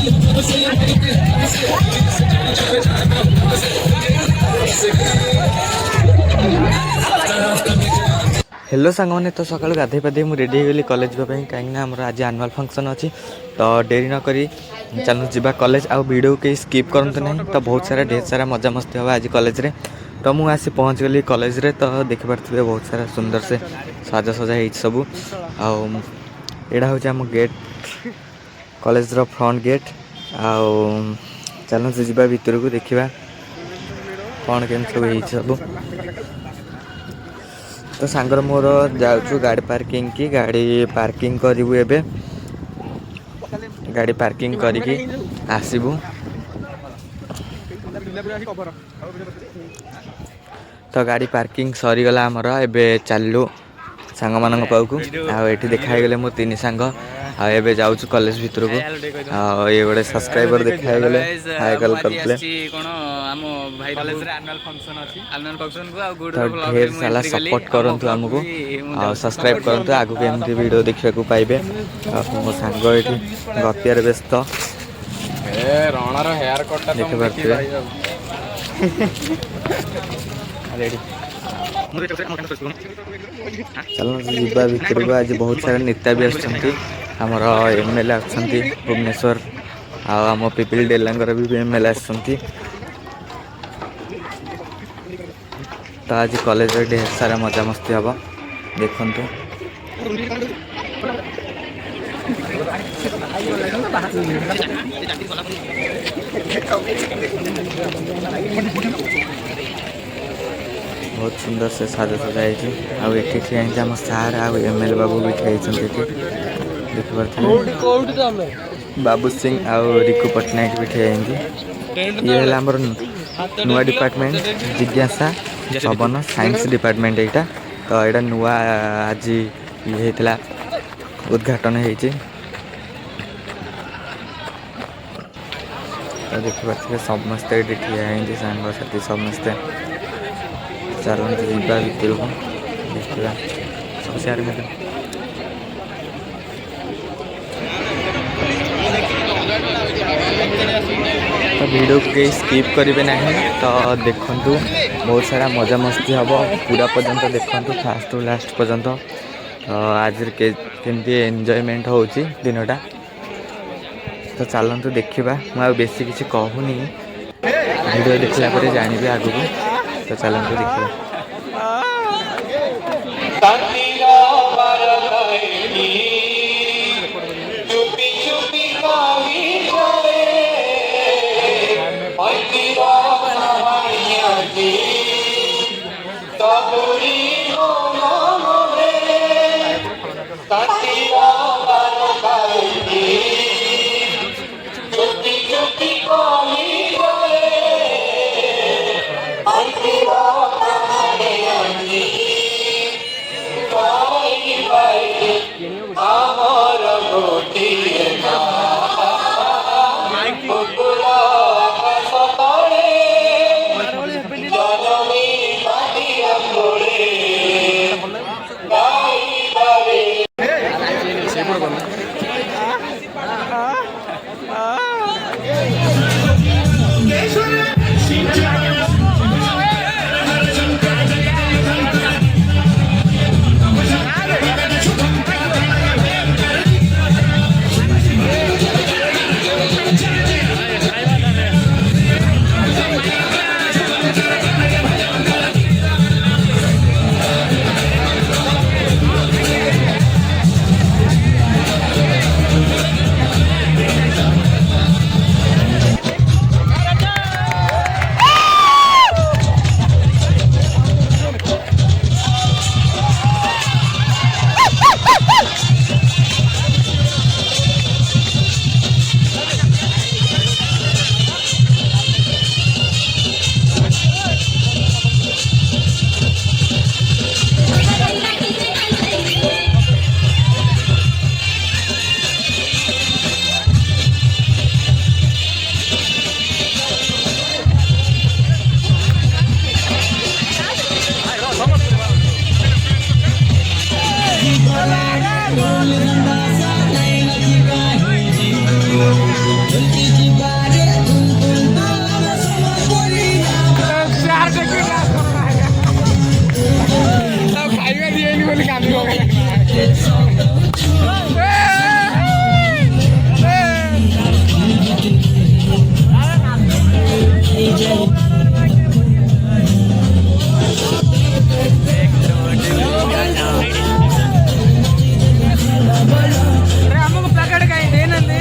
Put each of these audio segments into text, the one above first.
Hello सांग मैंने तो सकाल गाधे पाधे मुझे रेडी होगली कॉलेज जावाई कहीं आमर आज आनुआल फंक्शन अच्छी तो डेरी न करी चलू जा कॉलेज आ वीडियो कहीं स्किप करते ना तो बहुत सारा ढेर सारा मजा मस्ती हम आज कॉलेज रे तो मुझे आसी पहुँच गली कॉलेज रे तो देखिपे बहुत सारा सुंदर से सजा सजा हो सब आड़ा हूँ आम गेट कॉलेज रो फ्रंट गेट आउ चलू जा भितर को देखा कौन केम सब सब तो सांगर मोर जाऊँ गाड़ी पार्किंग की गाड़ी पार्किंग करूँ एबे गाड़ी पार्किंग करके आसबू तो गाड़ी पार्किंग सरीगला आमर एबे चलू सांग मान पाखु आठी देखाई गले मो तीन सांग आबे जाऊँ कॉलेज भितर को ये गोटे सब्सक्राइबर देखाई गले हाय कल करते तो ढेर सारा सपोर्ट करंतु हमको सब्सक्राइब करंतु आगु के एमती वीडियो देखा को पाइबे मो सांग ये गपियार व्यस्त देखि पारथिबे चलो जीवा भितर को आज बहुत सारा नेता भी आमर एमएलए अच्छा भुवनेश्वर आम पिपिल डेलांगर भी एमएलए आसछंती तो आज कॉलेज रे ढेर सारा मजा मस्ती हम देखंतु बहुत सुंदर से साजा सजा है आम सार आमएलए बाबू भी ठिया देखिए बाबू सिंह आउ रिकु पट्टनायक भी ठिया ये आमर नुआ डिपार्टमेंट जिज्ञासा पवन साइंस डिपार्टमेंट यहाँ तो यहाँ नुआ आज ये उद्घाटन होती तो देखिए समस्ते ये ठिया सांग साथी समस्ते चलते जीवा भितर को देखा सब शेयर कर तो वीडियो को कहीं स्किप करेंगे ना तो देखु बहुत सारा मजा मस्ती हम पूरा पर्यंत देखु फास्ट टू लास्ट पर्यंत तो आज केमती एंजॉयमेंट हो दिनटा तो चलतु देखा मुझे बेसी किसी कहूनी वीडियो देखला जानिबे आगु को तो चलतु देखा ଖାଇବା ଦିଏନି ବୋଲି କାନ୍ଦିବ। ଆମକୁ ପ୍ଲାକାର୍ଡ କାହିଁ ଦେଇନାହାନ୍ତି?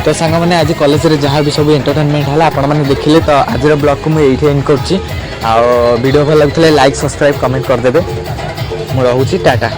तो सांग मैंने आज कॉलेज रे जहाँ भी सब एंटरटेनमेंट है आपण मैंने देखिले तो आज ब्लॉग को मुझे एंड कर वीडियो भल लगे लाइक सब्सक्राइब कमेंट करदे। मुझे टाटा।